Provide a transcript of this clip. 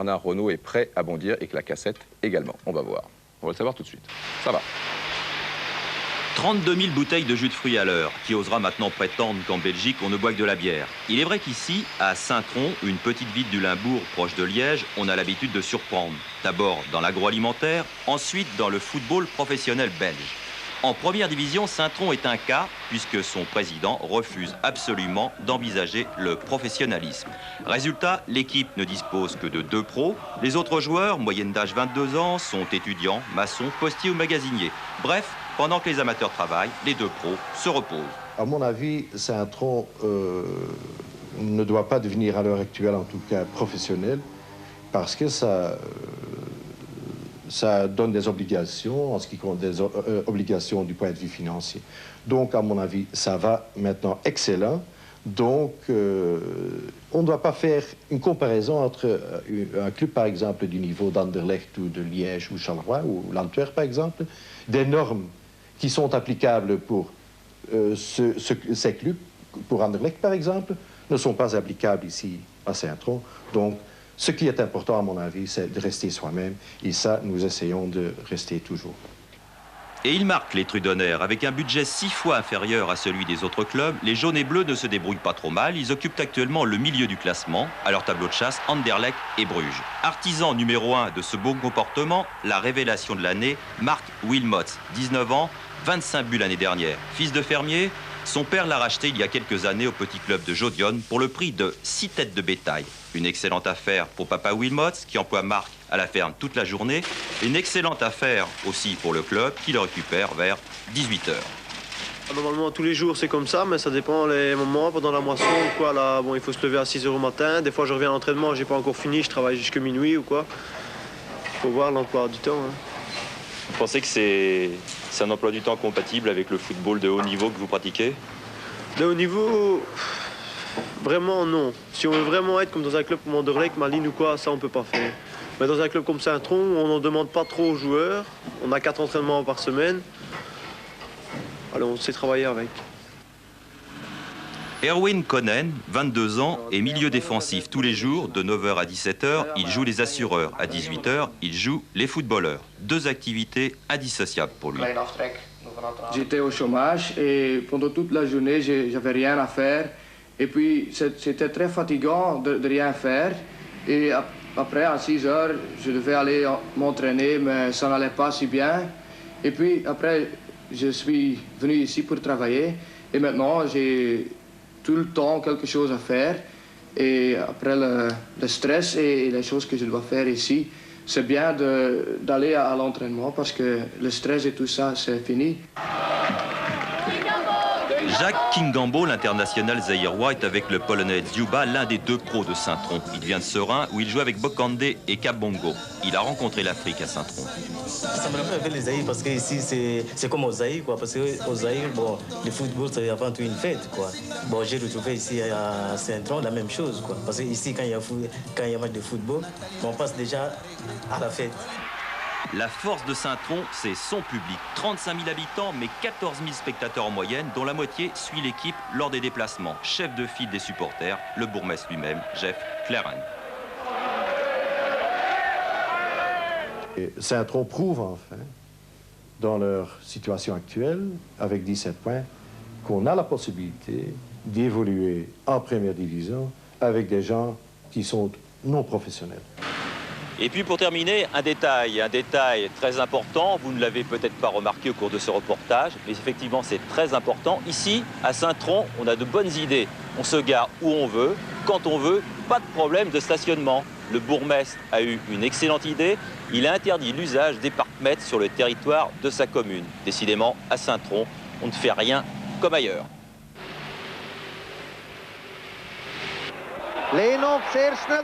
Bernard Renault est prêt à bondir et que la cassette également. On va voir. On va le savoir tout de suite. Ça va. 32 000 bouteilles de jus de fruits à l'heure. Qui osera maintenant prétendre qu'en Belgique, on ne boit que de la bière? Il est vrai qu'ici, à Saint-Tron, une petite ville du Limbourg proche de Liège, on a l'habitude de surprendre. D'abord dans l'agroalimentaire, ensuite dans le football professionnel belge. En première division, Saint-Tron est un cas, puisque son président refuse absolument d'envisager le professionnalisme. Résultat, l'équipe ne dispose que de 2 pros. Les autres joueurs, moyenne d'âge 22 ans, sont étudiants, maçons, postiers ou magasiniers. Bref, pendant que les amateurs travaillent, les 2 pros se reposent. À mon avis, Saint-Tron ne doit pas devenir, à l'heure actuelle en tout cas, professionnel, parce que ça donne des obligations, en ce qui compte des obligations du point de vue financier. Donc, à mon avis, ça va maintenant excellent. Donc, on ne doit pas faire une comparaison entre un club, par exemple, du niveau d'Anderlecht ou de Liège ou Charleroi ou l'Antwerp, par exemple. Des normes qui sont applicables pour ces clubs, pour Anderlecht, par exemple, ne sont pas applicables ici à Saint-Tron. Donc, ce qui est important, à mon avis, c'est de rester soi-même. Et ça, nous essayons de rester toujours. Et il marque les Trudonnaires. Avec un budget 6 fois inférieur à celui des autres clubs, les jaunes et bleus ne se débrouillent pas trop mal. Ils occupent actuellement le milieu du classement. À leur tableau de chasse, Anderlecht et Bruges. Artisan numéro 1 de ce beau comportement, la révélation de l'année, Marc Wilmots, 19 ans, 25 buts l'année dernière. Fils de fermier, son père l'a racheté il y a quelques années au petit club de Jodion pour le prix de 6 têtes de bétail. Une excellente affaire pour papa Wilmots, qui emploie Marc à la ferme toute la journée. Une excellente affaire aussi pour le club, qui le récupère vers 18 h. Normalement, tous les jours, c'est comme ça, mais ça dépend les moments. Pendant la moisson ou quoi, là, bon, il faut se lever à 6 h au matin. Des fois, je reviens à l'entraînement, j'ai pas encore fini, je travaille jusqu'à minuit ou quoi. Il faut voir l'emploi du temps. Hein. Vous pensez que c'est un emploi du temps compatible avec le football de haut niveau que vous pratiquez? De haut niveau, vraiment non. Si on veut vraiment être comme dans un club comme Anderlecht, Malines ou quoi, ça on peut pas faire. Mais dans un club comme Saint-Tron, on n'en demande pas trop aux joueurs. On a 4 entraînements par semaine. Alors on sait travailler avec. Erwin Konen, 22 ans, est milieu défensif tous les jours, de 9 h à 17 h. Il joue les assureurs. À 18 h, il joue les footballeurs. 2 activités indissociables pour lui. J'étais au chômage et pendant toute la journée, j'avais rien à faire. Et puis, c'était très fatigant de rien faire. Et après, à 6 h, je devais aller m'entraîner, mais ça n'allait pas si bien. Et puis, après, je suis venu ici pour travailler. Et maintenant, j'ai tout le temps quelque chose à faire. Et après le stress et les choses que je dois faire ici, c'est bien d'aller à l'entraînement parce que le stress et tout ça, c'est fini. Jacques Kingambo, l'international zaïrois, est avec le Polonais Dziuba, l'un des 2 pros de Saint-Tron. Il vient de Serein, où il joue avec Bokande et Kabongo. Il a rencontré l'Afrique à Saint-Tron. Ça me rappelle avec les Zaïre parce que ici c'est comme au Zaïre, quoi. Parce qu'au Zaïre, bon, le football c'est avant tout une fête, quoi. Bon, j'ai retrouvé ici à Saint-Tron la même chose, quoi. Parce que ici quand il y a match de football, on passe déjà à la fête. La force de Saint-Tron, c'est son public. 35 000 habitants, mais 14 000 spectateurs en moyenne, dont la moitié suit l'équipe lors des déplacements. Chef de file des supporters, le bourgmestre lui-même, Jeff Claren. Saint-Tron prouve enfin, dans leur situation actuelle, avec 17 points, qu'on a la possibilité d'évoluer en première division avec des gens qui sont non professionnels. Et puis pour terminer, un détail très important, vous ne l'avez peut-être pas remarqué au cours de ce reportage, mais effectivement c'est très important. Ici, à Saint-Tron, on a de bonnes idées. On se gare où on veut, quand on veut, pas de problème de stationnement. Le bourgmestre a eu une excellente idée, il a interdit l'usage des parcs-mètres sur le territoire de sa commune. Décidément, à Saint-Tron, on ne fait rien comme ailleurs.